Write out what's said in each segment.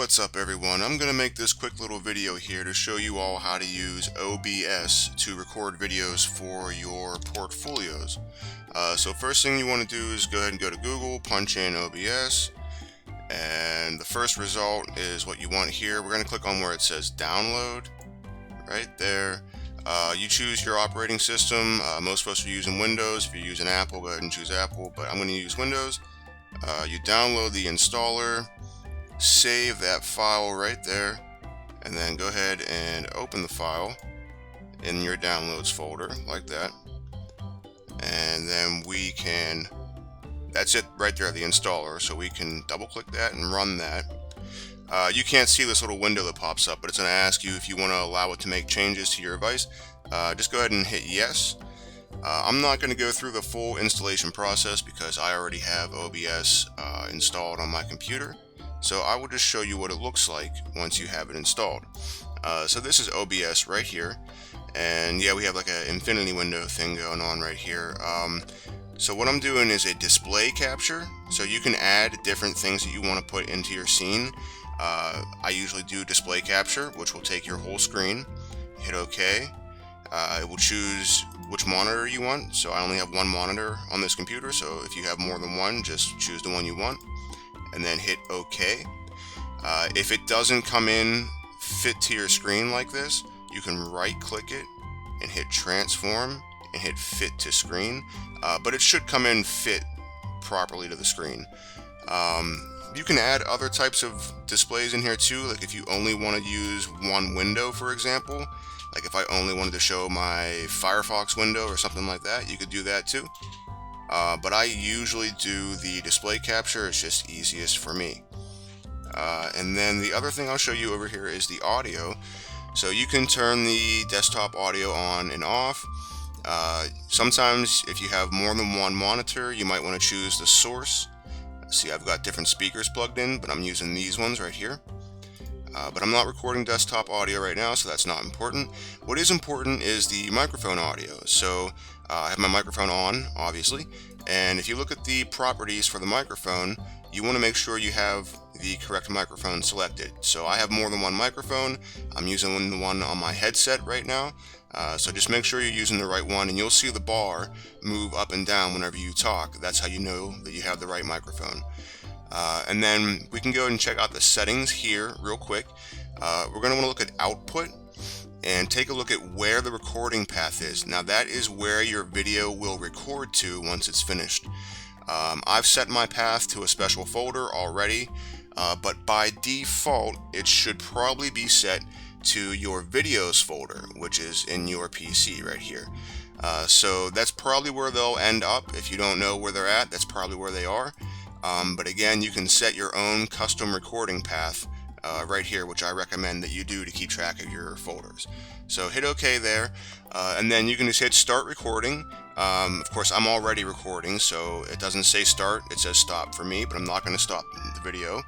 What's up everyone? I'm going to make this quick little video here to show you all how to use OBS to record videos for your portfolios. So first thing you want to do is go ahead and go to Google, punch in OBS, and the first result is what you want here. We're going to click on where it says download, right there. You choose your operating system. Most of us are using Windows. If you're using Apple, go ahead and choose Apple, but I'm going to use Windows. You download the installer, save that file right there, and then go ahead and open the file in your downloads folder like that. And then we can, that's it right there, the installer, so we can double click that and run that. You can't see this little window that pops up, but it's going to ask you if you want to allow it to make changes to your device. Just go ahead and hit yes. I'm not going to go through the full installation process because I already have OBS installed on my computer. So I will just show you what it looks like once you have it installed. So this is OBS right here, and yeah, we have like an infinity window thing going on right here. So what I'm doing is a display capture, so you can add different things that you want to put into your scene. I usually do display capture, which will take your whole screen. Hit OK. It will choose which monitor you want, so I only have one monitor on this computer, so if you have more than one, just choose the one you want and then hit OK. If it doesn't come in fit to your screen like this, you can right click it and hit transform and hit fit to screen, but it should come in fit properly to the screen. You can add other types of displays in here too, like if you only want to use one window, for example, like if I only wanted to show my Firefox window or something like that, you could do that too. But I usually do the display capture. It's just easiest for me. And then the other thing I'll show you over here is the audio. So you can turn the desktop audio on and off. Sometimes if you have more than one monitor, you might want to choose the source. See, I've got different speakers plugged in, but I'm using these ones right here. But I'm not recording desktop audio right now, so that's not important. What is important is the microphone audio. So I have my microphone on, obviously, and if you look at the properties for the microphone, you want to make sure you have the correct microphone selected. So I have more than one microphone. I'm using the one on my headset right now. So just make sure you're using the right one, and you'll see the bar move up and down whenever you talk. That's how you know that you have the right microphone. And then we can go and check out the settings here real quick. We're going to want to look at output and take a look at where the recording path is. Now that is where your video will record to once it's finished. I've set my path to a special folder already, but by default it should probably be set to your videos folder, which is in your PC right here. So that's probably where they'll end up. If you don't know where they're at, that's probably where they are. But again, you can set your own custom recording path right here, which I recommend that you do to keep track of your folders. So hit OK there, and then you can just hit start recording. Of course, I'm already recording, so it doesn't say start, it says stop for me, but I'm not going to stop the video.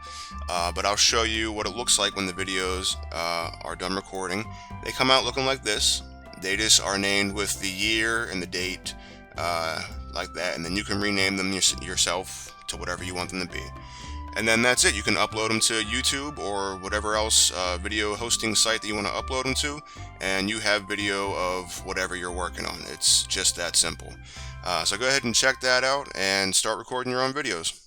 But I'll show you what it looks like when the videos are done recording. They come out looking like this. They just are named with the year and the date, like that, and then you can rename them yourself to whatever you want them to be. And then that's it. You can upload them to YouTube or whatever else video hosting site that you want to upload them to, and you have video of whatever you're working on. It's just that simple. So go ahead and check that out and start recording your own videos.